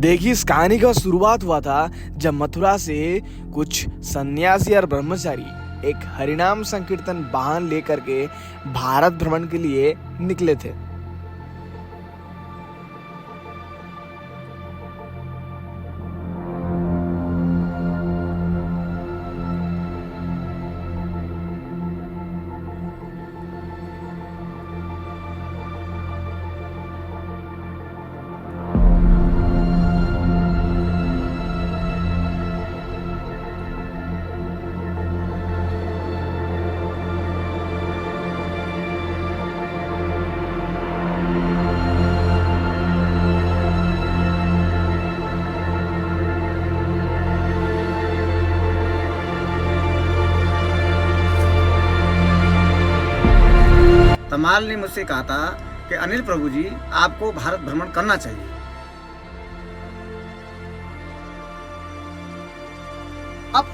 देखिए, इस कहानी का शुरुआत हुआ था जब मथुरा से कुछ सन्यासी और ब्रह्मचारी एक हरिनाम संकीर्तन वाहन लेकर के भारत भ्रमण के लिए निकले थे। तमाल ने मुझसे कहा था कि अनिल प्रभु जी, आपको भारत भ्रमण करना चाहिए। अब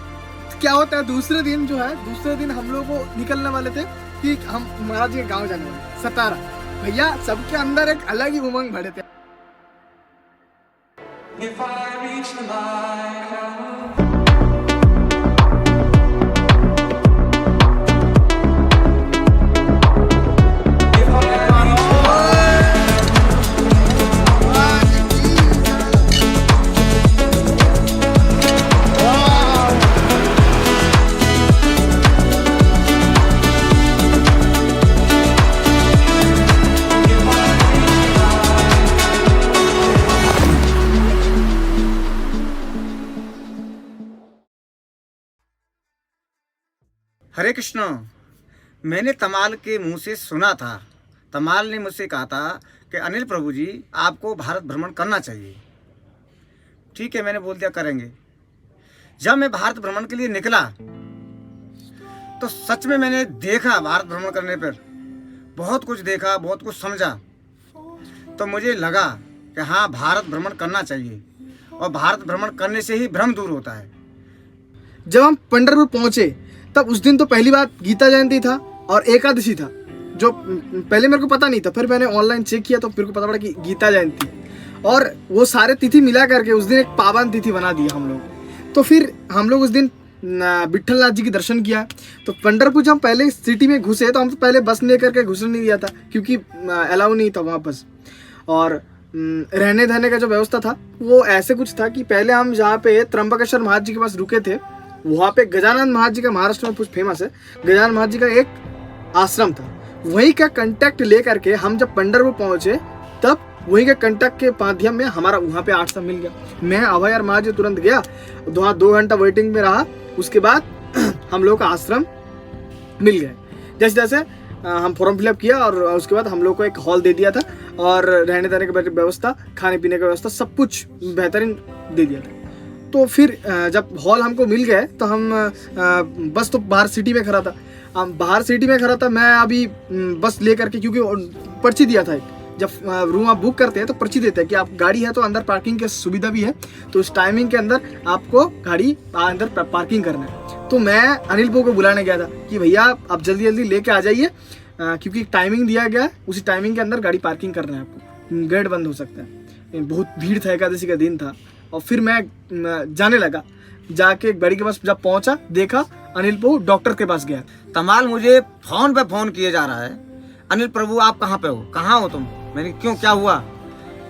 क्या होता है, दूसरे दिन हम लोग को निकलने वाले थे कि हम महाराज के गांव जाने वाले सतारा। भैया, सबके अंदर एक अलग ही उमंग भरे थे। हरे कृष्ण। मैंने तमाल के मुंह से सुना था, तमाल ने मुझसे कहा था कि अनिल प्रभु जी, आपको भारत भ्रमण करना चाहिए। ठीक है, मैंने बोल दिया करेंगे। जब मैं भारत भ्रमण के लिए निकला तो सच में मैंने देखा, भारत भ्रमण करने पर बहुत कुछ देखा, बहुत कुछ समझा। तो मुझे लगा कि हाँ, भारत भ्रमण करना चाहिए और भारत भ्रमण करने से ही भ्रम दूर होता है। जब हम पंढरपुर पहुंचे तब उस दिन तो पहली बात गीता जयंती था और एकादशी था, जो पहले मेरे को पता नहीं था। फिर मैंने ऑनलाइन चेक किया तो मेरे को पता पड़ा कि गीता जयंती, और वो सारे तिथि मिला करके उस दिन एक पावन तिथि बना दिया हम लोग। तो फिर हम लोग उस दिन विट्ठलनाथ जी के दर्शन किया। तो पंढरपुर जब पहले सिटी में घुसे तो हम तो पहले बस लेकर के घुसने नहीं दिया था, क्योंकि अलाउ नहीं था वहाँ बस। और रहने धरने का जो व्यवस्था था वो ऐसे कुछ था कि पहले हम जहाँ पे त्र्यंबकेश्वर महाराज जी के पास रुके थे, वहाँ पे गजानन महाराज जी का महाराष्ट्र में कुछ फेमस है, गजानन महाराज जी का एक आश्रम था। वहीं का कांटेक्ट लेकर के हम जब पंढरपुर पहुंचे तब वहीं के कांटेक्ट के माध्यम में हमारा वहाँ पे आश्रम मिल गया। मैं अभय और महाराज जी तुरंत गया, वहाँ 2 घंटा वेटिंग में रहा। उसके बाद हम लोग का आश्रम मिल गया। जैसे जैसे हम फॉर्म फिलअप किया और उसके बाद हम लोग को एक हॉल दे दिया था और रहने देने की व्यवस्था, खाने पीने की व्यवस्था, सब कुछ बेहतरीन दे दिया था। तो फिर जब हॉल हमको मिल गए तो हम बस तो बाहर सिटी में खड़ा था। मैं अभी बस लेकर के, क्योंकि पर्ची दिया था एक, जब रूम आप बुक करते हैं तो पर्ची देते हैं कि आप गाड़ी है तो अंदर पार्किंग की सुविधा भी है, तो उस टाइमिंग के अंदर आपको गाड़ी अंदर पार्किंग करना है। तो मैं अनिल बो को बुलाने गया था कि भैया आप जल्दी जल्दी लेके आ जाइए, क्योंकि टाइमिंग दिया गया है, उसी टाइमिंग के अंदर गाड़ी पार्किंग करना है आपको, गेट बंद हो सकता है। बहुत भीड़ था, एकादशी का दिन था। और फिर मैं जाने लगा, जाके गाड़ी के पास जब पहुंचा देखा अनिल प्रभु डॉक्टर के पास गया। तमाल मुझे फोन पे फोन किए जा रहा है, अनिल प्रभु आप कहाँ पे हो, कहाँ हो तुम? मैंने क्यों, क्या हुआ?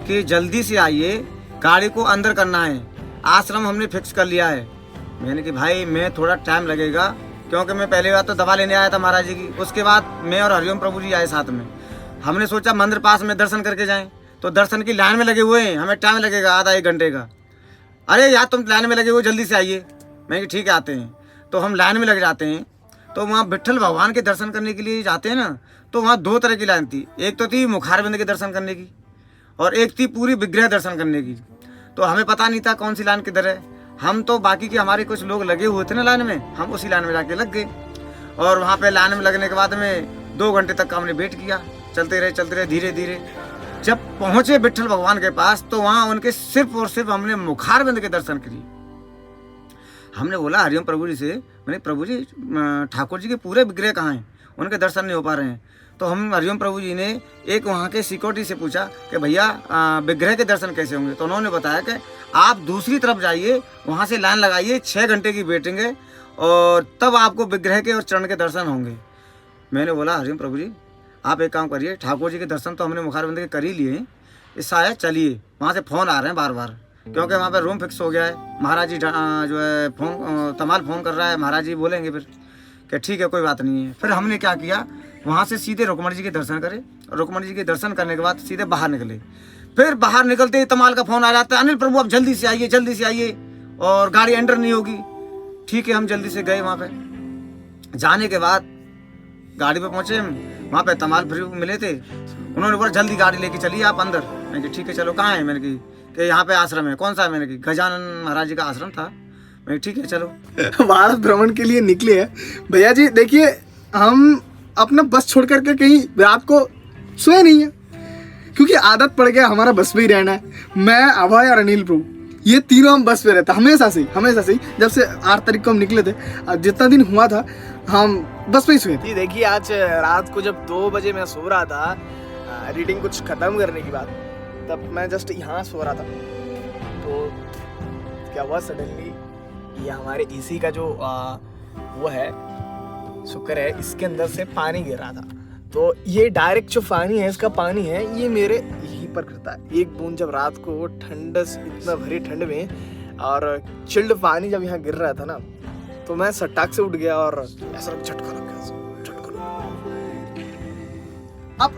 कि जल्दी से आइए, गाड़ी को अंदर करना है, आश्रम हमने फिक्स कर लिया है। मैंने कि भाई मैं थोड़ा टाइम लगेगा, क्योंकि मैं पहली बार तो दवा लेने आया था महाराज जी की। उसके बाद मैं और हरिओम प्रभु जी आए साथ में। हमने सोचा मंदिर पास में दर्शन करके जाएं, तो दर्शन की लाइन में लगे हुए हैं, हमें टाइम लगेगा आधा 1 घंटे का। अरे यार, तुम लाइन में लगे हुए, जल्दी से आइए। मैं कि ठीक है आते हैं। तो हम लाइन में लग जाते हैं। तो वहाँ विट्ठल भगवान के दर्शन करने के लिए जाते हैं ना, तो वहाँ 2 तरह की लाइन थी। एक तो थी मुखारबिंद के दर्शन करने की और एक थी पूरी विग्रह दर्शन करने की। तो हमें पता नहीं था कौन सी लाइन किधर है। हम तो बाकी के हमारे कुछ लोग लगे हुए थे ना लाइन में, हम उसी लाइन में जाके लग गए। और वहाँ पे लाइन में लगने के बाद में 2 घंटे तक हमने वेट किया, चलते रहे धीरे धीरे। जब पहुंचे विट्ठल भगवान के पास तो वहां उनके सिर्फ और सिर्फ हमने मुखारबिंद के दर्शन किए। हमने बोला हरिओम प्रभु जी से, मैंने प्रभु जी ठाकुर जी के पूरे विग्रह कहाँ हैं, उनके दर्शन नहीं हो पा रहे हैं। तो हम हरिओम प्रभु जी ने एक वहाँ के सिक्योरिटी से पूछा कि भैया विग्रह के दर्शन कैसे होंगे। तो उन्होंने बताया कि आप दूसरी तरफ जाइए, वहाँ से लाइन लगाइए, 6 घंटे की वेटिंग है और तब आपको विग्रह के और चरण के दर्शन होंगे। मैंने बोला हरिओम प्रभु जी आप एक काम करिए, ठाकुर जी के दर्शन तो हमने मुखारबंद के कर ही लिए, इससे आया चलिए। वहाँ से फ़ोन आ रहे हैं बार बार, क्योंकि वहाँ पे रूम फिक्स हो गया है। महाराज जी जो है फ़ोन तमाल फ़ोन कर रहा है, महाराज जी बोलेंगे फिर कि ठीक है कोई बात नहीं है। फिर हमने क्या किया, वहाँ से सीधे रुक्मणी जी के दर्शन करे और रुक्मणी जी के दर्शन करने के बाद सीधे बाहर निकले। फिर बाहर निकलते ही तमाल का फ़ोन आ जाता है, अनिल प्रभु आप जल्दी से आइए, जल्दी से आइए और गाड़ी एंटर नहीं होगी। ठीक है, हम जल्दी से गए। वहाँ पे जाने के बाद गाड़ी पे पहुँचे हम, वहाँ पे तमाल फ्री मिले थे। उन्होंने बोला जल्दी गाड़ी लेके चलिए आप अंदर। मैंने कहा ठीक है चलो। कहाँ है? मैंने कही कि यहाँ पे आश्रम है। कौन सा है? मैंने कही गजानन महाराज जी का आश्रम था। मैंने ठीक है चलो। भारत भ्रमण के लिए निकले हैं भैया जी। देखिए हम अपना बस छोड़ करके कहीं रात को सोए नहीं है, क्योंकि आदत पड़ गया हमारा बस में ही रहना है। मैं, अभय और अनिल प्रभु ये तीनों हम बस पे रहते हमेशा से ही। जब से 8 तारीख को हम निकले थे, जितना दिन हुआ था हम बस पे ही सोए थे। जी देखिए, आज रात को जब 2 बजे मैं सो रहा था, रीडिंग कुछ खत्म करने की बात, तब मैं जस्ट यहाँ सो रहा था। तो क्या हुआ, सडनली ये हमारे एसी का जो वो है शुक्र है, इसके अंदर से पानी गिर रहा था। तो ये डायरेक्ट जो पानी है, इसका पानी है, ये मेरे यहीं पर गिरता है। एक बूंद जब रात को ठंड, इतना भरी ठंड में और चिल्ड पानी जब यहाँ गिर रहा था ना, तो मैं सटाक से उठ गया और ऐसा झटका लग गया, झटका लग गया। अब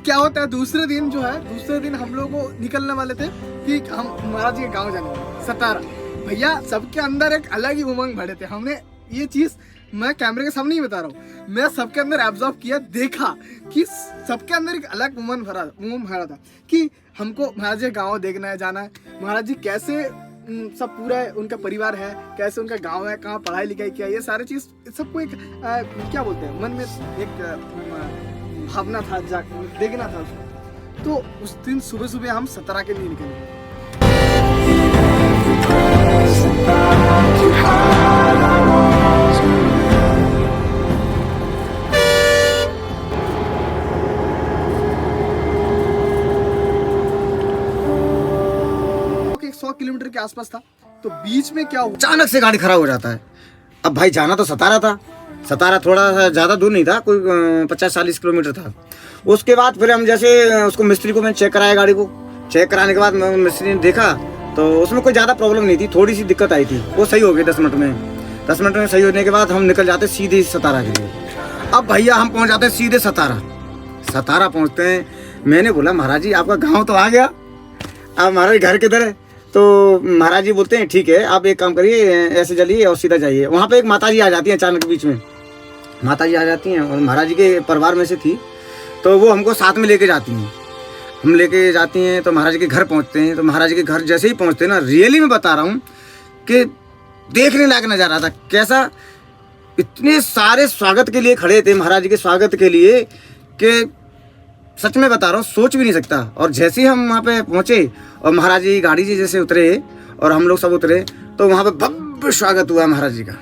क्या होता है, दूसरे दिन हम लोग को निकलने वाले थे कि हम महाराज जी के गाँव जाने वाले, सतारा। भैया सबके अंदर एक अलग ही उमंग भरे थे। हमने ये चीज मैं कैमरे के सामने ही बता रहा हूँ, मैं सबके अंदर एब्जॉर्व किया, देखा कि सबके अंदर एक अलग उमंग भरा था कि हमको महाराज जी गाँव देखना है, जाना है। महाराज जी कैसे सब पूरा उनका परिवार है, कैसे उनका गांव है, कहाँ पढ़ाई लिखाई किया, ये सारी चीज सबको एक क्या बोलते हैं, मन में एक भावना था, देखना था उसको। तो उस दिन सुबह सुबह हम सतारा के लिए निकले। किलोमीटर के आसपास था। तो बीच में क्या हुआ, अचानक से गाड़ी खराब हो जाता है। अब भाई जाना तो सतारा था, सतारा थोड़ा सा ज़्यादा दूर नहीं था, कोई 50-40 किलोमीटर था। उसके बाद फिर हम जैसे उसको मिस्त्री को मैंने चेक कराया, गाड़ी को चेक कराने के बाद मिस्त्री ने देखा तो उसमें कोई ज़्यादा प्रॉब्लम नहीं थी, थोड़ी सी दिक्कत आई थी, वो सही हो गई 10 मिनट में। 10 मिनट में सही होने के बाद हम निकल जाते सीधे सतारा के लिए। अब भैया हम पहुँच जाते सीधे सतारा पहुँचते हैं। मैंने बोला महाराज जी आपका गाँव तो आ गया, अब महाराज घर किधर है? तो महाराज जी बोलते हैं ठीक है आप एक काम करिए, ऐसे चलिए और सीधा जाइए। वहाँ पे एक माता जी आ जाती हैं, अचानक बीच में माता जी आ जाती हैं और महाराज जी के परिवार में से थी, तो वो हमको साथ में लेके जाती हैं। हम लेके जाती हैं तो महाराज जी के घर पहुँचते हैं। तो महाराज जी के घर जैसे ही पहुँचते हैं ना, रियली मैं बता रहा हूँ कि देखने लायक नज़ारा था। कैसा, इतने सारे स्वागत के लिए खड़े थे महाराज जी के स्वागत के लिए कि सच में बता रहा हूँ, सोच भी नहीं सकता। और जैसे ही हम वहाँ पे पहुँचे और महाराज जी गाड़ी जी जैसे उतरे और हम लोग सब उतरे, तो वहाँ पे भव्य स्वागत हुआ महाराज जी का।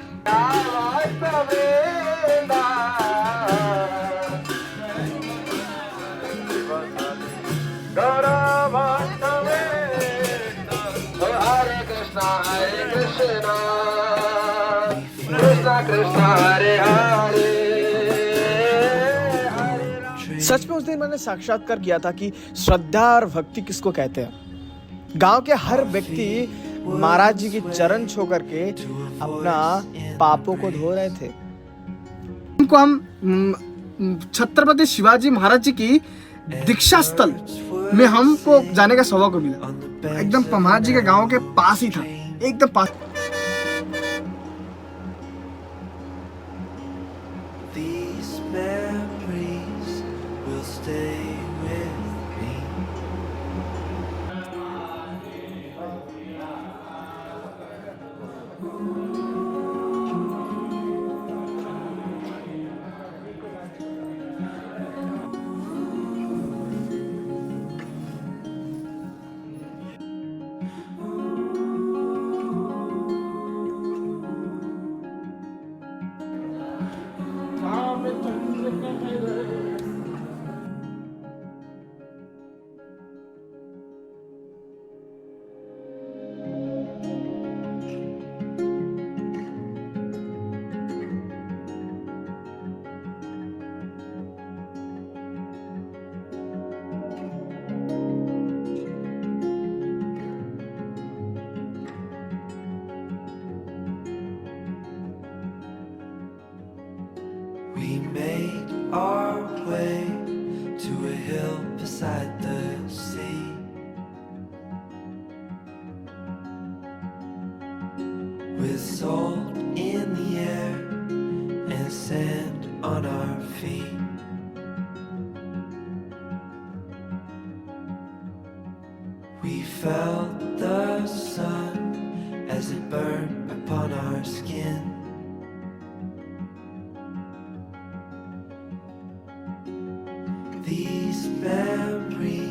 सच में उस दिन मैंने साक्षात्कार किया था कि श्रद्धा और भक्ति किसको कहते हैं। गांव के हर व्यक्ति महाराज जी की चरण छू करके अपना पापों को धो रहे थे। उनको हम छत्रपति शिवाजी महाराज जी की दीक्षा स्थल में हमको जाने का सौभाग्य मिला। एकदम महाराज जी के गांव के पास ही था, एकदम पास। We made our way to a hill beside the sea. With salt in the air and sand on our feet. We felt the sun as it burned upon our skin. These memories